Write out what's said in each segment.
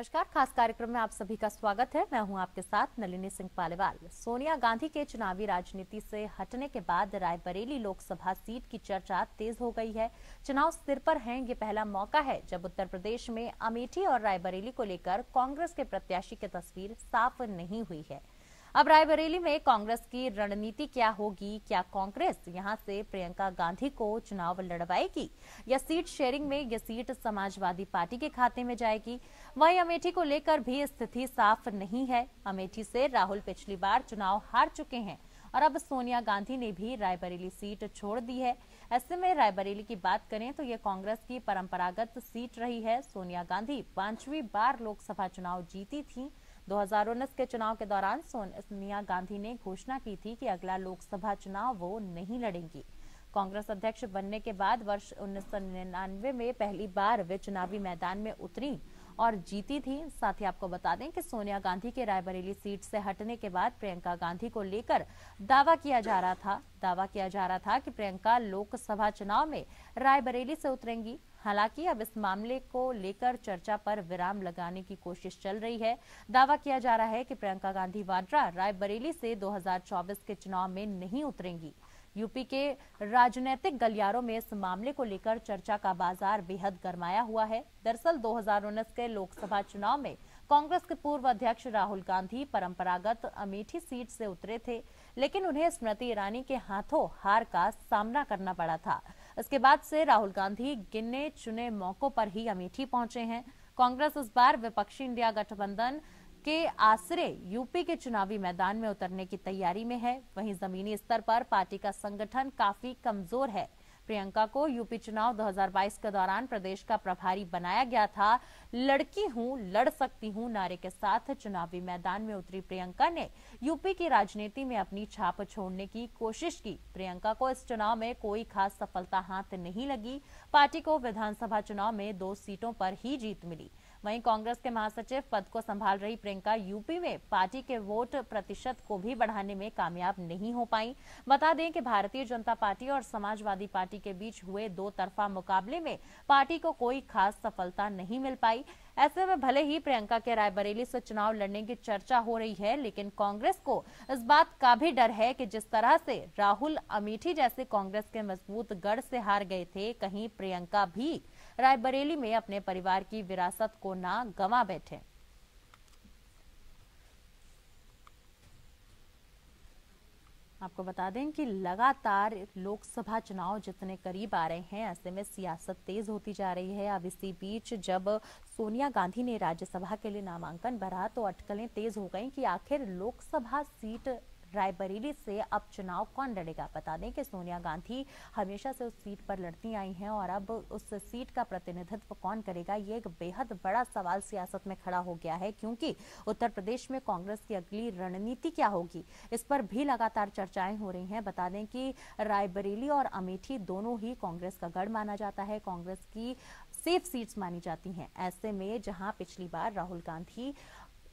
नमस्कार। खास कार्यक्रम में आप सभी का स्वागत है। मैं हूं आपके साथ नलिनी सिंह पालीवाल। सोनिया गांधी के चुनावी राजनीति से हटने के बाद रायबरेली लोकसभा सीट की चर्चा तेज हो गई है। चुनाव सिर पर हैं, ये पहला मौका है जब उत्तर प्रदेश में अमेठी और रायबरेली को लेकर कांग्रेस के प्रत्याशी की तस्वीर साफ नहीं हुई है। अब रायबरेली में कांग्रेस की रणनीति क्या होगी? क्या कांग्रेस यहां से प्रियंका गांधी को चुनाव लड़वाएगी या सीट शेयरिंग में यह सीट समाजवादी पार्टी के खाते में जाएगी? वहीं अमेठी को लेकर भी स्थिति साफ नहीं है। अमेठी से राहुल पिछली बार चुनाव हार चुके हैं और अब सोनिया गांधी ने भी रायबरेली सीट छोड़ दी है। ऐसे में रायबरेली की बात करें तो यह कांग्रेस की परंपरागत सीट रही है। सोनिया गांधी 5वीं बार लोकसभा चुनाव जीती थी। 2019 के चुनाव के दौरान सोनिया गांधी ने घोषणा की थी कि अगला लोकसभा चुनाव वो नहीं लड़ेंगी। कांग्रेस अध्यक्ष बनने के बाद वर्ष 1999 में पहली बार वे चुनावी मैदान में उतरी और जीती थी। साथ ही आपको बता दें कि सोनिया गांधी के रायबरेली सीट से हटने के बाद प्रियंका गांधी को लेकर दावा किया जा रहा था कि प्रियंका लोकसभा चुनाव में रायबरेली से उतरेंगी। हालांकि अब इस मामले को लेकर चर्चा पर विराम लगाने की कोशिश चल रही है। दावा किया जा रहा है कि प्रियंका गांधी वाड्रा रायबरेली से 2024 के चुनाव में नहीं उतरेंगी। यूपी के राजनीतिक गलियारों में इस मामले को लेकर चर्चा का बाजार बेहद गरमाया हुआ है। दरअसल 2019 के लोकसभा चुनाव में कांग्रेस के पूर्व अध्यक्ष राहुल गांधी परंपरागत अमेठी सीट से उतरे थे, लेकिन उन्हें स्मृति ईरानी के हाथों हार का सामना करना पड़ा था। इसके बाद से राहुल गांधी गिने चुने मौकों पर ही अमेठी पहुंचे हैं। कांग्रेस इस बार विपक्षी इंडिया गठबंधन के आसरे यूपी के चुनावी मैदान में उतरने की तैयारी में है। वहीं जमीनी स्तर पर पार्टी का संगठन काफी कमजोर है। प्रियंका को यूपी चुनाव 2022 के दौरान प्रदेश का प्रभारी बनाया गया था। लड़की हूं, लड़ सकती हूं नारे के साथ चुनावी मैदान में उतरी प्रियंका ने यूपी की राजनीति में अपनी छाप छोड़ने की कोशिश की। प्रियंका को इस चुनाव में कोई खास सफलता हाथ नहीं लगी। पार्टी को विधानसभा चुनाव में 2 सीटों पर ही जीत मिली। वहीं कांग्रेस के महासचिव पद को संभाल रही प्रियंका यूपी में पार्टी के वोट प्रतिशत को भी बढ़ाने में कामयाब नहीं हो पाई। बता दें कि भारतीय जनता पार्टी और समाजवादी पार्टी के बीच हुए 2 तरफा मुकाबले में पार्टी को कोई खास सफलता नहीं मिल पाई। ऐसे में भले ही प्रियंका के रायबरेली से चुनाव लड़ने की चर्चा हो रही है, लेकिन कांग्रेस को इस बात का भी डर है कि जिस तरह से राहुल अमेठी जैसे कांग्रेस के मजबूत गढ़ से हार गए थे, कहीं प्रियंका भी रायबरेली में अपने परिवार की विरासत को ना गंवा बैठे। आपको बता दें कि लगातार लोकसभा चुनाव जितने करीब आ रहे हैं, ऐसे में सियासत तेज होती जा रही है। अब इसी बीच जब सोनिया गांधी ने राज्यसभा के लिए नामांकन भरा तो अटकलें तेज हो गईं कि आखिर लोकसभा सीट रायबरेली से अब चुनाव कौन लड़ेगा। बता दें कि सोनिया गांधी हमेशा से उस सीट पर लड़ती आई हैं और अब उस सीट का प्रतिनिधित्व कौन करेगा, ये एक बेहद बड़ा सवाल सियासत में खड़ा हो गया है, क्योंकि उत्तर प्रदेश में कांग्रेस की अगली रणनीति क्या होगी, इस पर भी लगातार चर्चाएं हो रही हैं। बता दें कि रायबरेली और अमेठी दोनों ही कांग्रेस का गढ़ माना जाता है, कांग्रेस की सेफ सीट्स मानी जाती हैं। ऐसे में जहां पिछली बार राहुल गांधी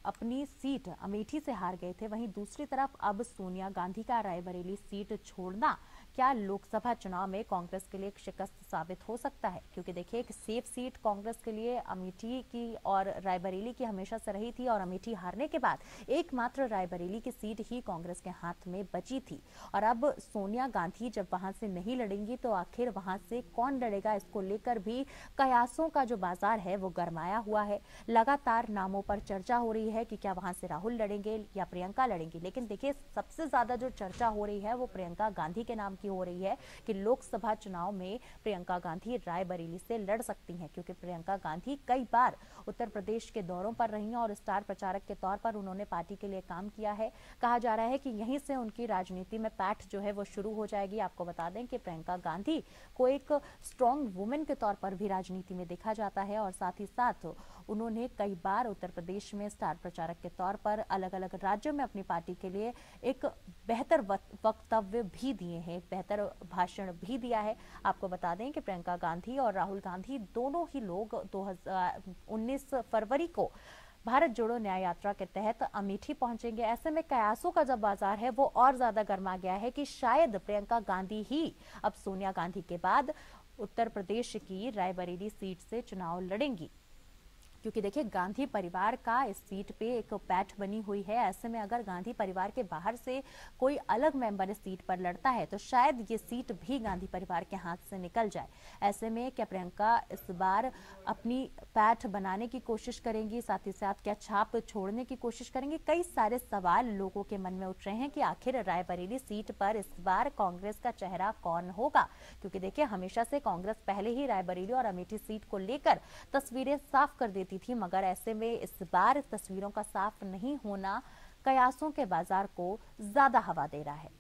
अपनी सीट अमेठी से हार गए थे, वहीं दूसरी तरफ अब सोनिया गांधी का रायबरेली सीट छोड़ना क्या लोकसभा चुनाव में कांग्रेस के लिए एक शिकस्त साबित हो सकता है? क्योंकि देखिए, एक सेफ सीट कांग्रेस के लिए अमेठी की और रायबरेली की हमेशा से रही थी और अमेठी हारने के बाद एकमात्र रायबरेली की सीट ही कांग्रेस के हाथ में बची थी। और अब सोनिया गांधी जब वहां से नहीं लड़ेंगी तो आखिर वहां से कौन लड़ेगा, इसको लेकर भी कयासों का जो बाजार है वो गरमाया हुआ है। लगातार नामों पर चर्चा हो रही है कि क्या वहां से राहुल लड़ेंगे या प्रियंका लड़ेंगी, लेकिन देखिए, सबसे ज्यादा जो चर्चा हो रही है वो प्रियंका गांधी के नाम की हो रही है कि लोकसभा चुनाव में प्रियंका गांधी रायबरेली से लड़ सकती हैं, क्योंकि प्रियंका गांधी कई बार उत्तर प्रदेश के दौरों पर रही हैं और स्टार प्रचारक के तौर पर उन्होंने पार्टी के लिए काम किया है। कहा जा रहा है कि यहीं से उनकी राजनीति में पैठ जो है वो शुरू हो जाएगी। आपको बता दें कि प्रियंका गांधी को एक स्ट्रॉन्ग वुमेन के तौर पर भी राजनीति में देखा जाता है और साथ ही साथ उन्होंने कई बार उत्तर प्रदेश में स्टार प्रचारक के तौर पर अलग अलग राज्यों में अपनी पार्टी के लिए एक बेहतर वक्तव्य भी दिए हैं, बेहतर भाषण भी दिया है। आपको बता दें कि प्रियंका गांधी और राहुल गांधी दोनों ही लोग 2019 फरवरी को भारत जोड़ो न्याय यात्रा के तहत अमेठी पहुंचेंगे। ऐसे में कयासों का जब बाजार है वो और ज्यादा गर्मा गया है कि शायद प्रियंका गांधी ही अब सोनिया गांधी के बाद उत्तर प्रदेश की रायबरेली सीट से चुनाव लड़ेंगी। क्योंकि देखिए गांधी परिवार का इस सीट पे एक पैठ बनी हुई है। ऐसे में अगर गांधी परिवार के बाहर से कोई अलग मेंबर इस सीट पर लड़ता है तो शायद ये सीट भी गांधी परिवार के हाथ से निकल जाए। ऐसे में क्या प्रियंका इस बार अपनी पैठ बनाने की कोशिश करेंगी, साथ ही साथ क्या छाप छोड़ने की कोशिश करेंगी? कई सारे सवाल लोगों के मन में उठ रहे हैं कि आखिर रायबरेली सीट पर इस बार कांग्रेस का चेहरा कौन होगा, क्योंकि देखिए हमेशा से कांग्रेस पहले ही रायबरेली और अमेठी सीट को लेकर तस्वीरें साफ कर देती थी, मगर ऐसे में इस बार तस्वीरों का साफ नहीं होना कयासों के बाजार को ज्यादा हवा दे रहा है।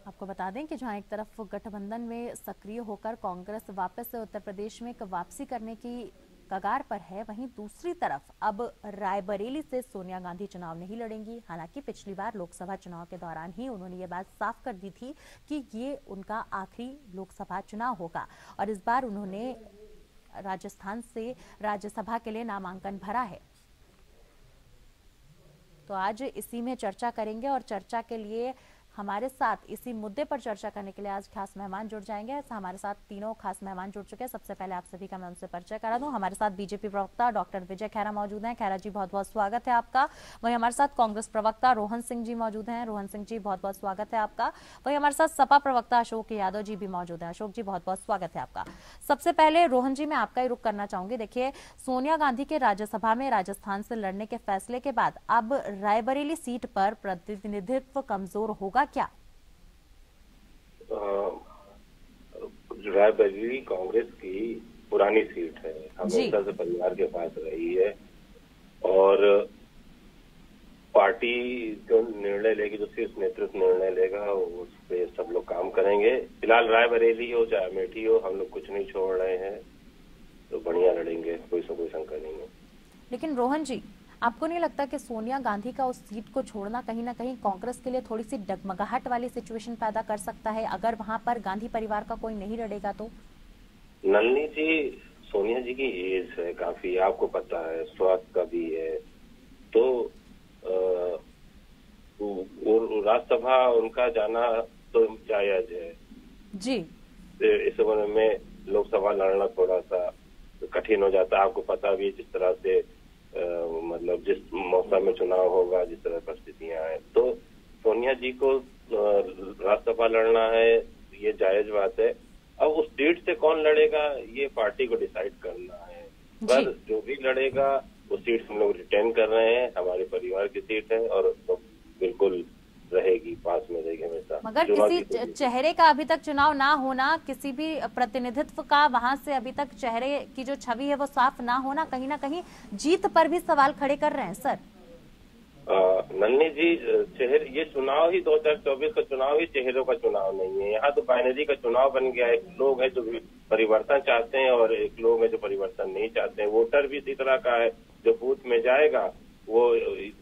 आपको बता दें कि जहां एक तरफ गठबंधन में सक्रिय होकर कांग्रेस वापस से उत्तर प्रदेश में एक वापसी करने की कगार पर है, वहीं दूसरी तरफ अब रायबरेली से सोनिया गांधी चुनाव नहीं लड़ेंगी। हालांकि पिछली बार लोकसभा चुनाव के दौरान ही उन्होंने ये बात साफ कर दी थी कि ये उनका आखिरी लोकसभा चुनाव होगा और इस बार उन्होंने राजस्थान से राज्यसभा के लिए नामांकन भरा है। तो आज इसी में चर्चा करेंगे और चर्चा के लिए हमारे साथ इसी मुद्दे पर चर्चा करने के लिए आज खास मेहमान जुड़ जाएंगे। ऐसा हमारे साथ तीनों खास मेहमान जुड़ चुके हैं। सबसे पहले आप सभी का मैं उनसे परिचय करा दूं। हमारे साथ बीजेपी प्रवक्ता डॉक्टर विजय खैरा मौजूद हैं। खैरा जी बहुत बहुत स्वागत है आपका। वहीं हमारे साथ कांग्रेस प्रवक्ता रोहन सिंह जी मौजूद हैं। रोहन सिंह जी बहुत बहुत स्वागत है आपका। वहीं हमारे साथ सपा प्रवक्ता अशोक यादव जी भी मौजूद हैं। अशोक जी बहुत बहुत स्वागत है आपका। सबसे पहले रोहन जी मैं आपका ही रुख करना चाहूंगी। देखिए सोनिया गांधी के राज्यसभा में राजस्थान से लड़ने के फैसले के बाद अब रायबरेली सीट पर प्रतिनिधित्व कमजोर होगा क्या? रायबरेली कांग्रेस की पुरानी सीट है, हमेशा से परिवार के पास रही है और पार्टी जो निर्णय लेगी, जो शीर्ष नेतृत्व निर्णय लेगा उस पे सब लोग काम करेंगे। फिलहाल रायबरेली हो चाहे अमेठी हो, हम लोग कुछ नहीं छोड़ रहे हैं, तो बढ़िया लड़ेंगे, कोई शंका नहीं है। लेकिन रोहन जी आपको नहीं लगता कि सोनिया गांधी का उस सीट को छोड़ना कहीं ना कहीं कांग्रेस के लिए थोड़ी सी डगमगाहट वाली सिचुएशन पैदा कर सकता है अगर वहां पर गांधी परिवार का कोई नहीं लड़ेगा तो? नलिनी जी, सोनिया जी की एज है काफी, आपको पता है, स्वास्थ्य का भी है, तो राज्यसभा उनका जाना तो जायज है जी। इस उम्र में लोकसभा लड़ना थोड़ा सा कठिन हो जाता है। आपको पता भी जिस तरह से मतलब जिस मौसम में चुनाव होगा, जिस तरह परिस्थितियां हैं, तो सोनिया जी को राज्यसभा लड़ना है, ये जायज बात है। अब उस सीट से कौन लड़ेगा ये पार्टी को डिसाइड करना है, पर जो भी लड़ेगा वो सीट हम लोग रिटेन कर रहे हैं, हमारे परिवार की सीट है और तो बिल्कुल रहेगी, पास में रहेगी हमेशा। मगर किसी चेहरे का अभी तक चुनाव ना होना, किसी भी प्रतिनिधित्व का वहां से अभी तक चेहरे की जो छवि है वो साफ ना होना, कहीं ना कहीं जीत पर भी सवाल खड़े कर रहे हैं सर। नन्नी जी, चेहरे, ये चुनाव ही 2024 का चुनाव ही चेहरों का चुनाव नहीं है, यहाँ तो बाइनरी का चुनाव बन गया है। एक लोग हैं जो परिवर्तन चाहते हैं और एक लोग हैं जो परिवर्तन नहीं चाहते हैं। वोटर भी इसी तरह का है, जो बूथ में जाएगा वो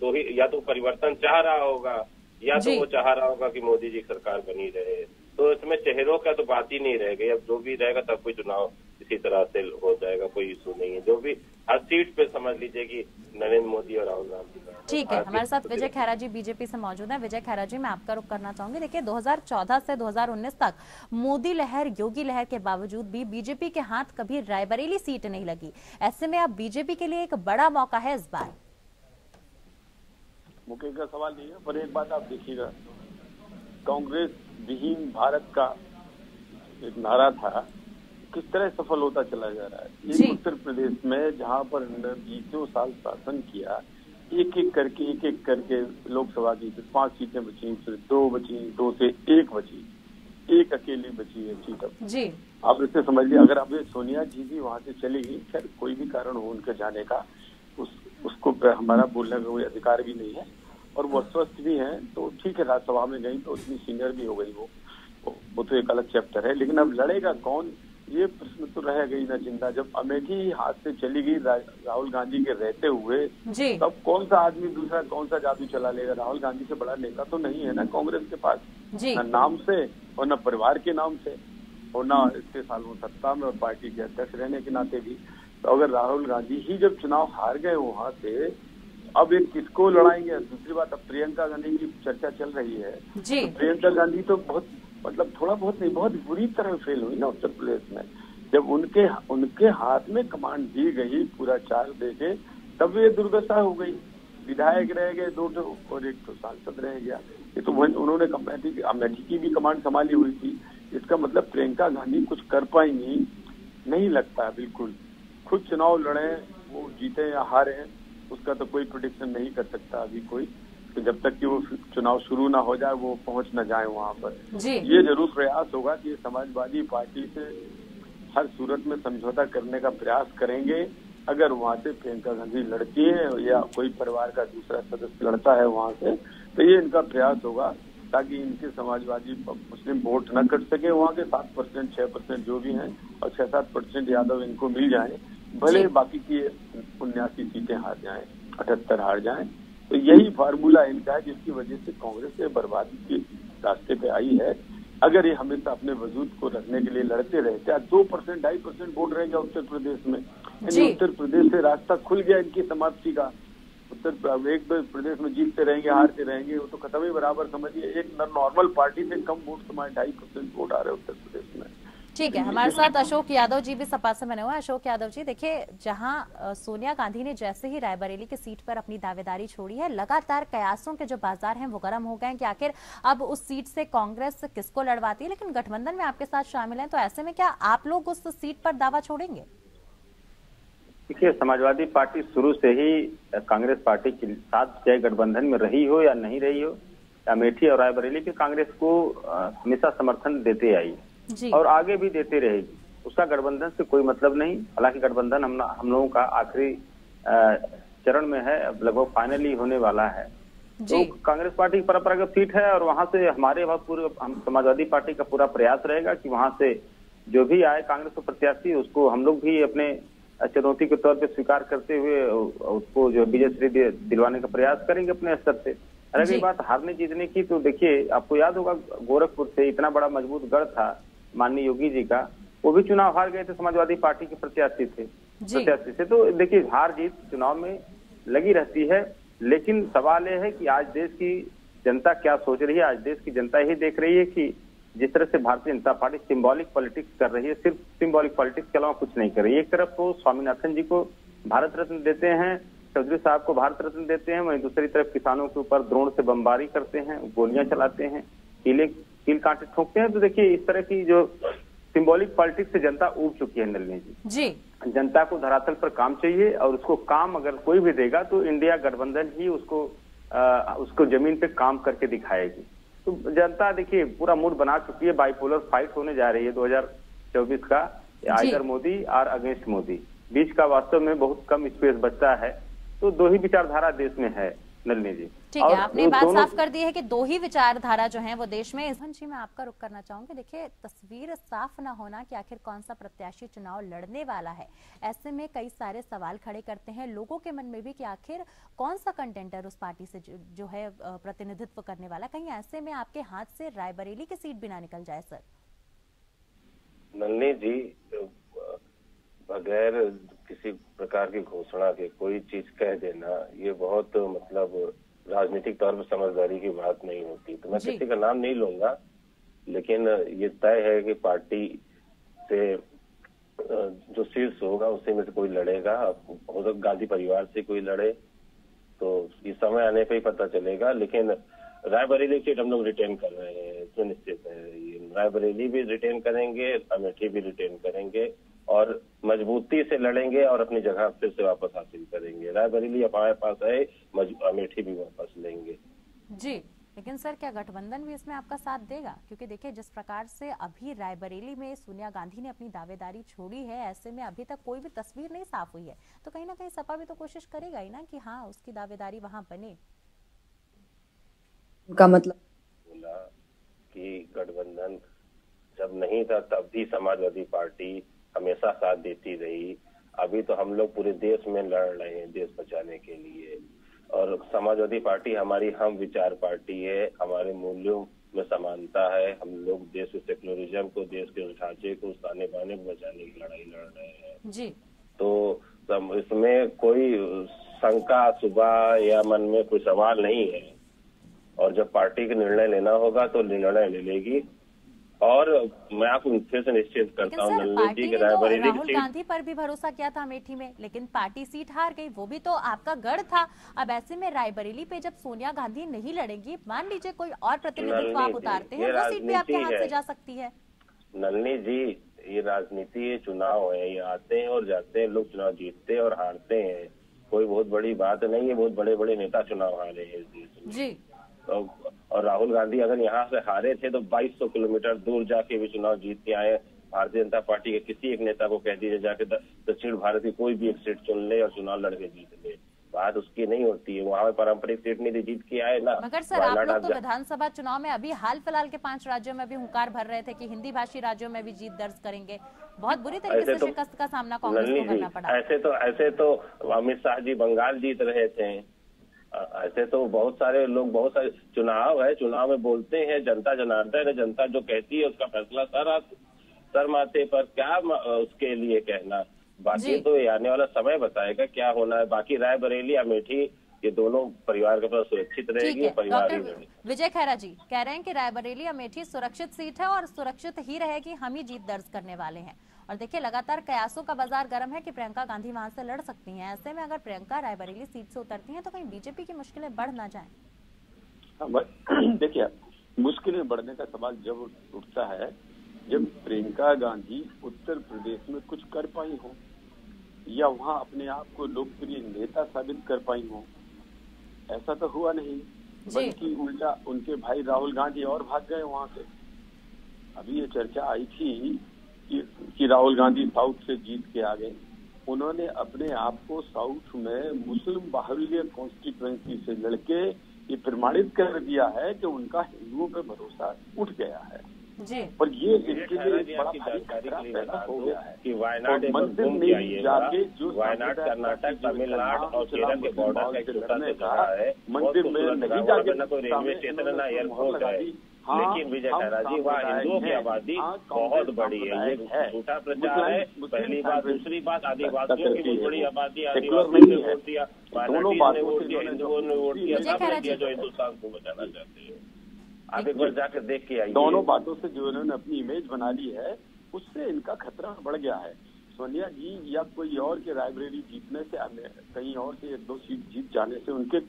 तो ही या तो परिवर्तन चाह रहा होगा या तो वो चाह रहा होगा कि मोदी जी सरकार बनी रहे। तो इसमें चेहरों का तो बात ही नहीं रह गई। अब जो भी रहेगा सब कोई चुनाव इसी तरह से हो जाएगा, कोई इशू नहीं है। जो भी हर सीट पे समझ लीजिए कि नरेंद्र मोदी और राहुल गांधी का। ठीक है, हमारे साथ विजय खैरा जी बीजेपी से मौजूद हैं। विजय खैरा जी मैं आपका रुख करना चाहूंगी। देखिए 2014 से 2019 तक मोदी लहर, योगी लहर के बावजूद भी बीजेपी के हाथ कभी रायबरेली सीट नहीं लगी। ऐसे में अब बीजेपी के लिए एक बड़ा मौका है इस बार। मौके का सवाल नहीं है, पर एक बात आप देखिएगा, कांग्रेस विहीन भारत का एक नारा था, किस तरह सफल होता चला जा रहा है। एक उत्तर प्रदेश में जहां पर 20 साल शासन किया, एक एक करके लोकसभा की 5 सीटें बची, फिर 2 बची, 2 से 1 बची, एक अकेली बची है सीट अब जी। आप इससे समझिए, अगर अब सोनिया जी भी वहां से चली गई, खैर कोई भी कारण हो उनके जाने का, उसको हमारा बोलने का कोई अधिकार भी नहीं है और वो स्वस्थ भी है, तो ठीक है, राज्यसभा में गई तो उतनी सीनियर भी हो गई वो तो एक अलग चैप्टर है। लेकिन अब लड़ेगा कौन, ये प्रश्न तो रह गई ना चिंता। जब अमेठी हाथ से चली गई राहुल गांधी के रहते हुए, तब कौन सा आदमी दूसरा कौन सा जादू चला लेगा? राहुल गांधी से बड़ा नेता तो नहीं है ना कांग्रेस के पास, न नाम से और न परिवार के नाम से और न इतने सालों सत्ता में और पार्टी के अध्यक्ष रहने के नाते भी। तो अगर राहुल गांधी ही जब चुनाव हार गए वहां से, अब एक किसको लड़ाएंगे? दूसरी बात, अब प्रियंका गांधी की चर्चा चल रही है जी। तो प्रियंका गांधी तो बहुत, मतलब थोड़ा बहुत नहीं, बहुत बुरी तरह फेल हुई ना उत्तर प्रदेश में। जब उनके हाथ में कमांड दी गई पूरा चार्ज देके, तब ये दुर्दशा हो गई। विधायक रह गए 2 और 1 सांसद रह गया। ये तो उन्होंने अमेठी की भी कमांड संभाली हुई थी। इसका मतलब प्रियंका गांधी कुछ कर पाएंगी नहीं लगता बिल्कुल। खुद चुनाव लड़े, वो जीते या हारे, उसका तो कोई प्रेडिक्शन नहीं कर सकता अभी कोई। तो जब तक कि वो चुनाव शुरू ना हो जाए, वो पहुंच ना जाए वहां पर। ये जरूर प्रयास होगा कि समाजवादी पार्टी से हर सूरत में समझौता करने का प्रयास करेंगे। अगर वहां से प्रियंका गांधी लड़ती है या कोई परिवार का दूसरा सदस्य लड़ता है वहां से, तो ये इनका प्रयास होगा ताकि इनके समाजवादी मुस्लिम वोट न कट सके। वहाँ के 7%, 6% जो भी हैं, और 6-7% यादव इनको मिल जाए, भले बाकी की 79 सीटें हार जाएं, 78 हार जाएं। तो यही फार्मूला इनका है जिसकी वजह से कांग्रेस से बर्बादी के रास्ते पे आई है। अगर ये हमेशा अपने वजूद को रखने के लिए लड़ते रहते, 2%, 2.5% वोट रह गया उत्तर प्रदेश में, उत्तर प्रदेश से रास्ता खुल गया इनकी समाप्ति का। उत्तर एक प्रदेश में जीतते रहेंगे, हारते रहेंगे, वो तो खत्म ही बराबर समझिए। एक नॉर्मल पार्टी से कम वोट समाज 2.5% वोट आ रहे उत्तर प्रदेश में। ठीक है, हमारे साथ अशोक यादव जी भी सपा से बने हुए हैं। अशोक यादव जी, देखिए, जहां सोनिया गांधी ने जैसे ही रायबरेली की सीट पर अपनी दावेदारी छोड़ी है, लगातार कयासों के जो बाजार हैं वो गर्म हो गए हैं कि आखिर अब उस सीट से कांग्रेस किसको लड़वाती है। लेकिन गठबंधन में आपके साथ शामिल हैं, तो ऐसे में क्या आप लोग उस सीट पर दावा छोड़ेंगे? देखिए, समाजवादी पार्टी शुरू से ही कांग्रेस पार्टी के साथ, चाहे गठबंधन में रही हो या नहीं रही हो, अमेठी और रायबरेली पे कांग्रेस को हमेशा समर्थन देते आई और आगे भी देते रहेगी। उसका गठबंधन से कोई मतलब नहीं। हालांकि गठबंधन हम लोगों का आखिरी चरण में है, अब लगभग फाइनली होने वाला है। तो कांग्रेस पार्टी की परंपरागत सीट है और वहां से हमारे हम समाजवादी पार्टी का पूरा प्रयास रहेगा कि वहां से जो भी आए कांग्रेस को प्रत्याशी, उसको हम लोग भी अपने चुनौती के तौर पे स्वीकार करते हुए उसको जो विजय श्री दिलवाने का प्रयास करेंगे अपने स्तर से। रही बात हारने जीतने की, तो देखिए, आपको याद होगा गोरखपुर से इतना बड़ा मजबूत गढ़ था माननीय योगी जी का, वो भी चुनाव हार गए थे, समाजवादी पार्टी के प्रत्याशी से। तो देखिए, हार जीत चुनाव में लगी रहती है, लेकिन सवाल यह है कि आज देश की जनता क्या सोच रही है। आज देश की जनता यही देख रही है कि जिस तरह से Bharatiya Janata party symbolic politics कर रही है, सिर्फ सिंबॉलिक पॉलिटिक्स के अलावा कुछ नहीं कर रही है। एक तरफ तो स्वामीनाथन जी को भारत रत्न देते हैं, चौधरी साहब को भारत रत्न देते हैं, वहीं दूसरी तरफ किसानों के ऊपर ड्रोन से बमबारी करते हैं, गोलियां चलाते हैं, कील कांटे ठोकते हैं। तो देखिए, इस तरह की जो सिंबॉलिक पॉलिटिक्स से जनता ऊब चुकी है नलिनी जी। जनता को धरातल पर काम चाहिए, और उसको काम अगर कोई भी देगा तो इंडिया गठबंधन ही उसको जमीन पे काम करके दिखाएगी। तो जनता देखिए पूरा मूड बना चुकी है। बाइपोलर फाइट होने जा रही है 2024 का, आइदर मोदी और अगेंस्ट मोदी, बीच का वास्तव में बहुत कम स्पेस बचता है। तो 2 ही विचारधारा देश में है नलिनी जी। ठीक है, आपने बात साफ कर दी है कि 2 ही विचारधारा जो है वो देश में। जी, मैं आपका रुख करना चाहूंगी। देखिए, तस्वीर साफ ना होना कि आखिर कौन सा प्रत्याशी चुनाव लड़ने वाला है, ऐसे में कई सारे सवाल खड़े करते हैं लोगों के मन में भी कि आखिर कौन सा कंटेंडर उस पार्टी से जो है प्रतिनिधित्व करने वाला। कहीं ऐसे में आपके हाथ से रायबरेली की सीट भी ना निकल जाए सर? नलिनी जी, बगैर किसी प्रकार की घोषणा के कोई चीज कह देना, ये बहुत मतलब राजनीतिक तौर पर समझदारी की बात नहीं होती। तो मैं किसी का नाम नहीं लूंगा, लेकिन ये तय है कि पार्टी से जो शीर्ष होगा उसी में से कोई लड़ेगा। हो सकता गांधी परिवार से कोई लड़े, तो ये समय आने पे ही पता चलेगा। लेकिन रायबरेली सीट हम लोग रिटेन कर रहे हैं, सुनिश्चित है। ये रायबरेली भी रिटेन करेंगे, अमेठी भी रिटेन करेंगे, और मजबूती से लड़ेंगे और अपनी जगह फिर से वापस हासिल करेंगे। रायबरेली हमारे पास है, अमेठी भी वापस लेंगे जी। लेकिन सर, क्या गठबंधन भी इसमें आपका साथ देगा? क्योंकि देखिए, जिस प्रकार से अभी रायबरेली में सोनिया गांधी ने अपनी दावेदारी छोड़ी है, ऐसे में अभी तक कोई भी तस्वीर नहीं साफ हुई है, तो कहीं ना कहीं सपा भी तो कोशिश करेगा ही ना कि हाँ, उसकी दावेदारी वहां बने। उनका मतलब बोला कि गठबंधन जब नहीं था तब भी समाजवादी पार्टी हमेशा साथ देती रही। अभी तो हम लोग पूरे देश में लड़ रहे हैं देश बचाने के लिए, और समाजवादी पार्टी हमारी हम विचार पार्टी है। हमारे मूल्यों में समानता है। हम लोग देश के सेक्युलरिज्म को, देश के ढांचे को, ताने बाने को बचाने की लड़ाई लड़ रहे हैं जी। तो इसमें कोई शंका सुबह या मन में कोई सवाल नहीं है। और जब पार्टी का निर्णय लेना होगा तो निर्णय ले लेगी। और मैं आपको फिर से निश्चित करता हूँ नलिनी जी, राहुल गांधी पर भी भरोसा किया था अमेठी में, लेकिन पार्टी सीट हार गई, वो भी तो आपका गढ़ था। अब ऐसे में रायबरेली पे जब सोनिया गांधी नहीं लड़ेंगी, मान लीजिए कोई और प्रतिनिधित्व आप उतारते हैं, वो सीट भी आपके हाथ से जा सकती है। नलिनी जी, ये राजनीति, ये चुनाव है, ये आते हैं और जाते हैं, लोग चुनाव जीतते हैं और हारते हैं, कोई बहुत बड़ी बात नहीं है। बहुत बड़े बड़े नेता चुनाव हारे हैं इस देश में जी। और राहुल गांधी अगर यहाँ से हारे थे तो 2200 किलोमीटर दूर जाके भी चुनाव जीत के आए। भारतीय जनता पार्टी के किसी एक नेता को कह दीजिए जाके दक्षिण भारत की कोई भी एक सीट चुन ले और चुनाव लड़के जीत ले, बात उसकी नहीं होती है। वहाँ पारंपरिक सीट नहीं जीत के आए ना। मगर सर आप लोग तो विधानसभा चुनाव में अभी हाल फिलहाल के 5 राज्यों में भी हुंकार भर रहे थे कि हिंदी भाषी राज्यों में भी जीत दर्ज करेंगे। बहुत बुरी तरीके से शिकस्त का सामना कांग्रेस को करना पड़ा। ऐसे तो अमित शाह जी बंगाल जीत रहे थे। ऐसे तो बहुत सारे लोग, बहुत सारे चुनाव है, चुनाव में बोलते हैं, जनता जनार्दन है, जनता जो कहती है उसका फैसला सर माथे पर, क्या उसके लिए कहना। बाकी तो ये आने वाला समय बताएगा क्या होना है। बाकी रायबरेली अमेठी ये दोनों परिवार के पास सुरक्षित रहेगी, परिवार ही रहेगी। विजय खैरा जी कह रहे हैं कि रायबरेली अमेठी सुरक्षित सीट है और सुरक्षित ही रहेगी, हम ही जीत दर्ज करने वाले हैं। और देखिए लगातार कयासों का बाजार गर्म है कि प्रियंका गांधी वहां से लड़ सकती हैं। ऐसे में अगर प्रियंका रायबरेली सीट से उतरती हैं तो कहीं बीजेपी की मुश्किलें बढ़ ना जाएं। देखिए, मुश्किलें बढ़ने का सवाल जब उठता है जब प्रियंका गांधी उत्तर प्रदेश में कुछ कर पाई हो या वहां अपने आप को लोकप्रिय नेता साबित कर पाई हो। ऐसा तो हुआ नहीं, बल्कि उल्टा उनके भाई राहुल गांधी और भाग गए वहां से। अभी ये चर्चा आई थी कि राहुल गांधी साउथ से जीत के आ गए। उन्होंने अपने आप को साउथ में मुस्लिम बाहुल्य कॉन्स्टिट्यूएंसी से लड़के ये प्रमाणित कर दिया है कि उनका हिंदुओं पे भरोसा उठ गया है जी। और ये इसके लिए बड़ा भारी खतरा पैदा हो गया है कि वायनाड मंदिर में जाके जो वायनाड कर्नाटक तमिलनाडु और केरल के बॉर्डर का एक छोटा सा जगह है, मंदिर में नहीं जाके ना कोई रेलवे स्टेशन ना एयरपोर्ट है, लेकिन विजय खैरा जी वहाँ हिंदुओं की आबादी बहुत बड़ी है। ये झूठा प्रचार है, पहली बात। दूसरी बात, आदिवासियों की बहुत बड़ी आबादी, आदिवासियों ने वोट दिया, हिंदुओं ने वोट दिया, सब दिया जो हिंदुस्तान को बचाना चाहते हैं। आप एक बार जाकर देख के आइए। दोनों बातों से जो इन्होंने अपनी इमेज बना ली है उससे इनका खतरा बढ़ गया है। सोनिया जी या कोई और के रायबरेली जीतने से, कहीं और से 1-2 सीट जीत जाने से उनके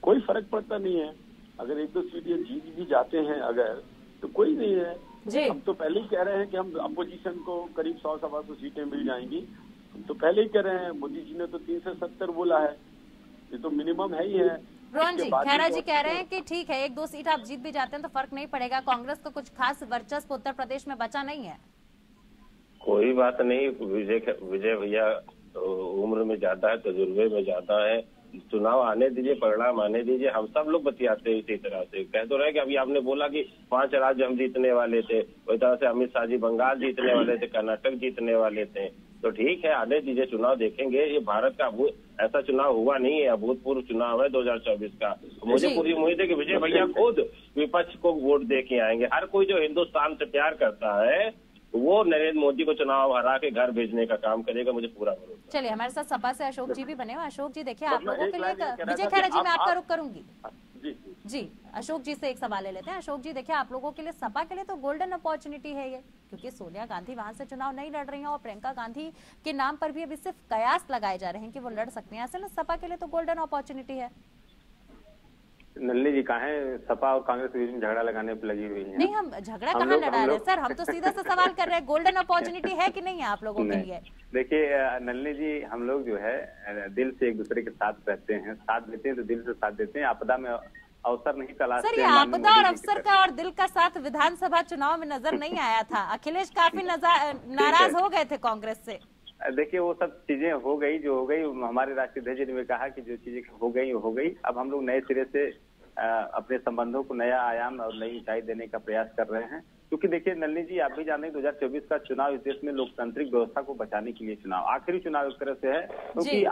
कोई फर्क पड़ता नहीं है। अगर 1-2 सीट ये जीत भी जाते हैं अगर, तो कोई नहीं है। हम तो पहले ही कह रहे हैं कि हम अपोजिशन को करीब 100-125 सीटें मिल जाएंगी। हम तो पहले ही कह रहे हैं, मोदी जी ने तो 3 से 70 बोला है, ये तो मिनिमम है ही है। रोहन जी, खैरा जी कह रहे हैं कि ठीक है 1-2 सीट आप जीत भी जाते हैं तो फर्क नहीं पड़ेगा, कांग्रेस को कुछ खास वर्चस्व उत्तर प्रदेश में बचा नहीं है। कोई बात नहीं, विजय भैया उम्र में ज्यादा है, तजुर्बे में ज्यादा है। चुनाव आने दीजिए, परिणाम आने दीजिए। हम सब लोग बतियाते हैं इसी तरह से, कह तो रहे कि अभी आपने बोला कि 5 राज्य हम जीतने वाले थे, वही तरह से अमित शाह जी बंगाल जीतने वाले थे, कर्नाटक जीतने वाले थे। तो ठीक है, आने दीजिए, चुनाव देखेंगे। ये भारत का ऐसा चुनाव हुआ नहीं है, अभूतपूर्व चुनाव है 2024 का। मुझे पूरी उम्मीद है कि विजय भैया खुद विपक्ष को वोट दे के आएंगे। हर कोई जो हिंदुस्तान से प्यार करता है वो नरेंद्र मोदी को चुनाव हरा के घर भेजने का काम करेगा, मुझे पूरा भरोसा। चलिए, हमारे साथ सपा से अशोक जी भी बने हुए। अशोक जी देखिए, आप लोगों के लिए विजय खैरा जी मैं आपका रुख करूंगी जी। अशोक जी से एक सवाल ले लेते हैं। अशोक जी देखिए, आप लोगों के लिए, सपा के लिए तो गोल्डन अपॉर्चुनिटी है ये, क्योंकि सोनिया गांधी वहां से चुनाव नहीं लड़ रही हैं और प्रियंका गांधी के नाम पर भी अभी सिर्फ कयास लगाए जा रहे हैं कि वो लड़ सकते हैं। ऐसे में सपा के लिए तो गोल्डन अपॉर्चुनिटी है। नलिनी जी कहाँ है, सपा और कांग्रेस के बीच में झगड़ा लगाने पर लगी हुई है। नहीं, हम झगड़ा कहाँ लड़ा रहे हैं सर, हम तो सीधा सा सवाल कर रहे हैं, गोल्डन अपॉर्चुनिटी है कि नहीं है आप लोगों के लिए। देखिए नलिनी जी, हम लोग जो है दिल से एक दूसरे के साथ रहते हैं, साथ देते हैं तो दिल से साथ देते हैं, आपदा में अवसर नहीं तलाशते। सर, ये आपदा और अवसर का और दिल का साथ विधानसभा चुनाव में नजर नहीं आया था। अखिलेश काफी नाराज हो गए थे कांग्रेस से। देखिए, वो सब चीजें हो गई जो हो गई। हमारे राष्ट्रीय अध्यक्ष ने कहा कि जो चीजें हो गई हो गई। अब हम लोग नए सिरे से अपने संबंधों को नया आयाम और नई ऊंचाई देने का प्रयास कर रहे हैं। क्योंकि देखिए नलिनी जी, आप भी जानते हैं 2024 का चुनाव इस देश में लोकतांत्रिक व्यवस्था को बचाने के लिए चुनाव, आखिरी चुनाव एक तरह से है। क्योंकि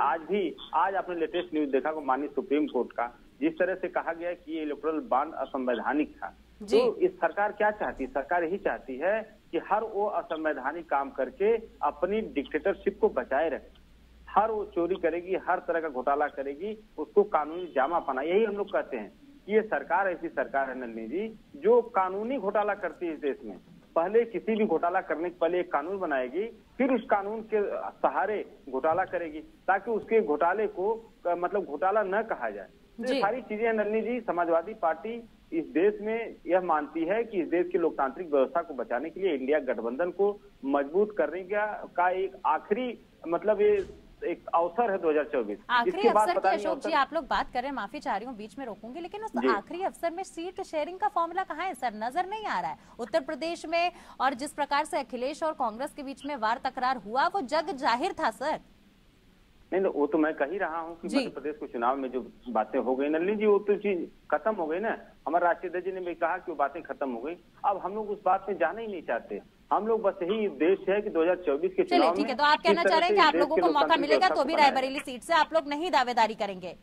आज आपने लेटेस्ट न्यूज देखा को माननीय सुप्रीम कोर्ट का, जिस तरह से कहा गया कि ये इलेक्टोरल बॉन्ड असंवैधानिक था। तो इस सरकार क्या चाहती है? सरकार यही चाहती है कि हर वो असंवैधानिक काम करके अपनी डिक्टेटरशिप को बचाए रखे। हर वो चोरी करेगी, हर तरह का घोटाला करेगी, उसको कानूनी जामा पहना। यही हम लोग कहते हैं कि ये सरकार ऐसी सरकार है नलिनी जी जो कानूनी घोटाला करती है इस देश में। पहले किसी भी घोटाला करने के पहले एक कानून बनाएगी, फिर उस कानून के सहारे घोटाला करेगी, ताकि उसके घोटाले को मतलब घोटाला न कहा जाए। ये सारी चीजें नलिनी जी, समाजवादी पार्टी इस देश में यह मानती है कि इस देश की लोकतांत्रिक व्यवस्था को बचाने के लिए इंडिया गठबंधन को मजबूत करने का एक आखिरी मतलब ये एक अवसर है 2024। आखिरी अवसर की अशोक जी आप लोग बात कर रहे हैं, माफी चाह रही हूँ बीच में रोकूंगी, लेकिन उस आखिरी अवसर में सीट शेयरिंग का फॉर्मूला कहाँ है सर? नजर नहीं आ रहा है उत्तर प्रदेश में, और जिस प्रकार से अखिलेश और कांग्रेस के बीच में वार तकरार हुआ वो जग जाहिर था सर। नहीं, वो तो मैं कह ही रहा हूँ कि मध्य प्रदेश को चुनाव में जो बातें हो गई नलिनी जी, वो तो चीज खत्म हो गई ना। हमारे राष्ट्रीय अध्यक्ष जी ने भी कहा कि वो बातें खत्म हो गई। अब हम लोग उस बात में जाना ही नहीं चाहते। हम लोग बस यही उद्देश्य है कि 2024 के चुनाव में, ठीक है, तो आप कहना चाह रहे हैं कि आप लोगों को मौका मिलेगा तो भी रायबरेली सीट से आप लोग नहीं दावेदारी करेंगे?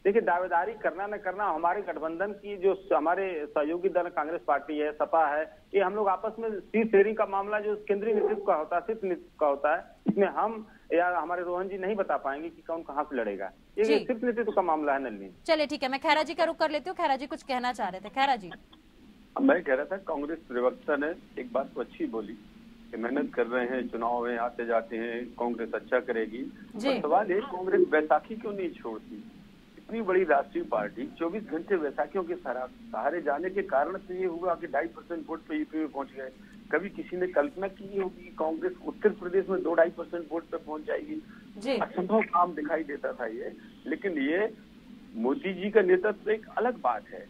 देखिए, दावेदारी करना न करना हमारे गठबंधन की जो हमारे सहयोगी दल कांग्रेस पार्टी है, सपा है, ये हम लोग आपस में सीट शेयरिंग का मामला जो केंद्रीय नेतृत्व का होता है, सिर्फ नेतृत्व का होता है, इसमें हम या हमारे रोहन जी नहीं बता पाएंगे कि कौन कहाँ से लड़ेगा। ये सिर्फ नेतृत्व का मामला है नलिनी। चलिए ठीक है, मैं खैरा जी का रुख कर लेती हूँ। खैरा जी कुछ कहना चाह रहे थे। खैरा जी। मैं कह रहा था, कांग्रेस प्रवक्ता ने एक बात तो अच्छी बोली कि मेहनत कर रहे हैं, चुनाव में आते जाते हैं, कांग्रेस अच्छा करेगी। तो सवाल है, कांग्रेस बैसाखी क्यों नहीं छोड़ती? इतनी बड़ी राष्ट्रीय पार्टी 24 घंटे वैसाखियों के सहारे जाने के कारण से ये हुआ कि 2.5% वोट पे यूपी में पहुंच गए। कभी किसी ने कल्पना की होगी कि कांग्रेस उत्तर प्रदेश में 2-2.5% वोट पे पहुंच जाएगी? असंभव काम दिखाई देता था ये। लेकिन ये मोदी जी का नेतृत्व एक अलग बात है,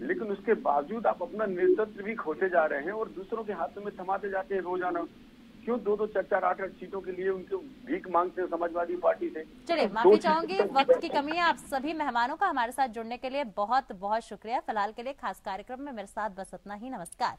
लेकिन उसके बावजूद आप अपना नेतृत्व भी खोते जा रहे हैं और दूसरों के हाथों में थमाते जाते हैं रोजाना। क्यों 2-2, 4-4, 8-8 सीटों के लिए उनको भीख मांगते हैं समाजवादी पार्टी से? चलिए, माफी चाहूंगी, वक्त की कमी है। आप सभी मेहमानों का हमारे साथ जुड़ने के लिए बहुत बहुत शुक्रिया। फिलहाल के लिए खास कार्यक्रम में मेरे साथ बस इतना ही। नमस्कार।